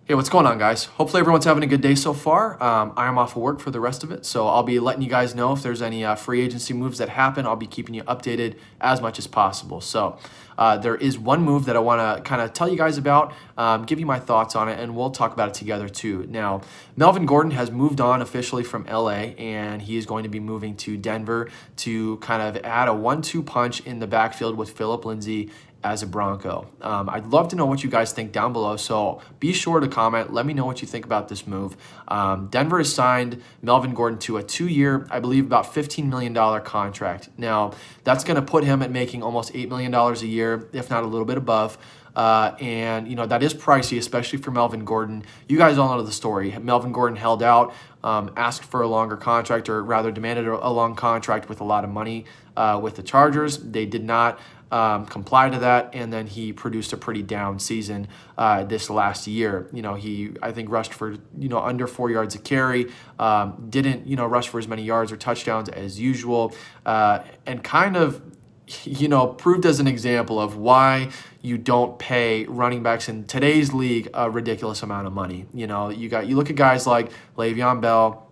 Hey, what's going on, guys? Hopefully everyone's having a good day so far. I am off of work for the rest of it, so I'll be letting you guys know if there's any free agency moves that happen. I'll be keeping you updated as much as possible. So there is one move that I want to kind of tell you guys about, give you my thoughts on it, and we'll talk about it together too. Now, Melvin Gordon has moved on officially from LA, and he is going to be moving to Denver to kind of add a 1-2 punch in the backfield with Phillip Lindsay as a Bronco. I'd love to know what you guys think down below, so be sure to comment. Let me know what you think about this move. Denver has signed Melvin Gordon to a 2-year, I believe about $15 million contract. Now, that's going to put him at making almost $8 million a year, if not a little bit above. And, you know, that is pricey, especially for Melvin Gordon. You guys all know the story. Melvin Gordon held out, asked for a longer contract, or rather demanded a long contract with a lot of money with the Chargers. They did not comply to that, and then he produced a pretty down season this last year. You know, he, I think, rushed for, under 4 yards a carry, didn't, rush for as many yards or touchdowns as usual, and kind of, proved as an example of why you don't pay running backs in today's league a ridiculous amount of money. You look at guys like Le'Veon Bell,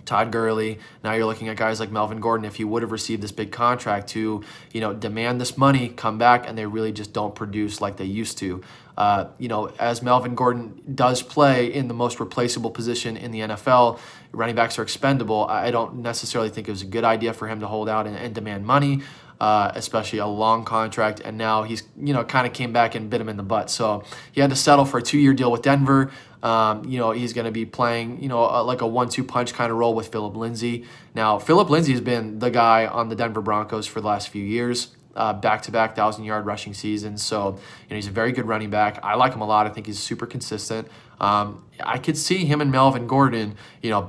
Todd Gurley. Now you're looking at guys like Melvin Gordon. If he would have received this big contract to, demand this money, come back, and they really just don't produce like they used to. As Melvin Gordon does play in the most replaceable position in the NFL, running backs are expendable. I don't necessarily think it was a good idea for him to hold out and demand money, especially a long contract. And now he's, kind of came back and bit him in the butt. So he had to settle for a 2-year deal with Denver. He's going to be playing, like a 1-2 punch kind of role with Phillip Lindsay. Now, Phillip Lindsay has been the guy on the Denver Broncos for the last few years, back-to-back 1,000-yard rushing seasons. So, he's a very good running back. I like him a lot. I think he's super consistent. I could see him and Melvin Gordon,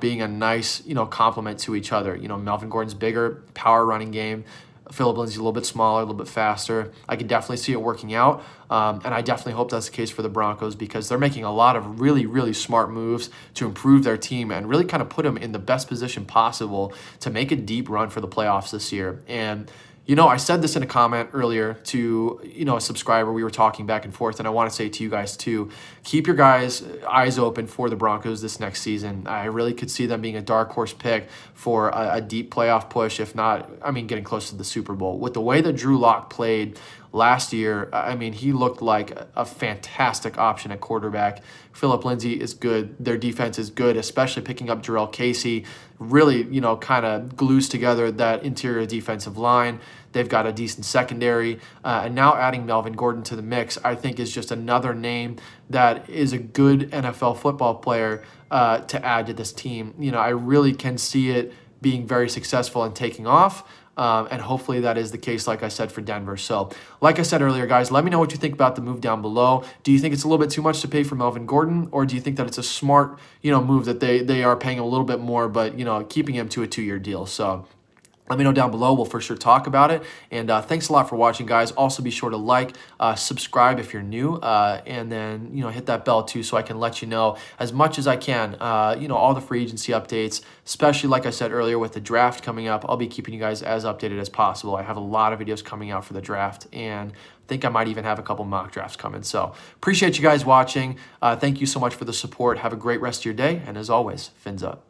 being a nice, complement to each other. Melvin Gordon's bigger, power running game. Phillip Lindsay a little bit smaller, a little bit faster. I could definitely see it working out, and I definitely hope that's the case for the Broncos, because they're making a lot of really, really smart moves to improve their team and really kind of put them in the best position possible to make a deep run for the playoffs this year. And I said this in a comment earlier to, a subscriber. We were talking back and forth, and I want to say to you guys too, keep your guys' eyes open for the Broncos this next season. I really could see them being a dark horse pick for a deep playoff push, if not, getting close to the Super Bowl. With the way that Drew Lock played last year, he looked like a fantastic option at quarterback. Phillip Lindsay is good. Their defense is good, especially picking up Jarrell Casey. Really, kind of glues together that interior defensive line. They've got a decent secondary. And now adding Melvin Gordon to the mix, I think, is just another name that is a good NFL football player to add to this team. I really can see it being very successful and taking off. And hopefully that is the case, like I said, for Denver. So, like I said earlier, guys, let me know what you think about the move down below. Do you think it's a little bit too much to pay for Melvin Gordon, or do you think that it's a smart, move that they are paying a little bit more, but, keeping him to a 2-year deal? So let me know down below. We'll for sure talk about it. And thanks a lot for watching, guys. Also, be sure to like, subscribe if you're new, and then, hit that bell too, so I can let you know as much as I can, all the free agency updates, especially, like I said earlier, with the draft coming up. I'll be keeping you guys as updated as possible. I have a lot of videos coming out for the draft, and I think I might even have a couple mock drafts coming. So appreciate you guys watching. Thank you so much for the support. Have a great rest of your day. And as always, fins up.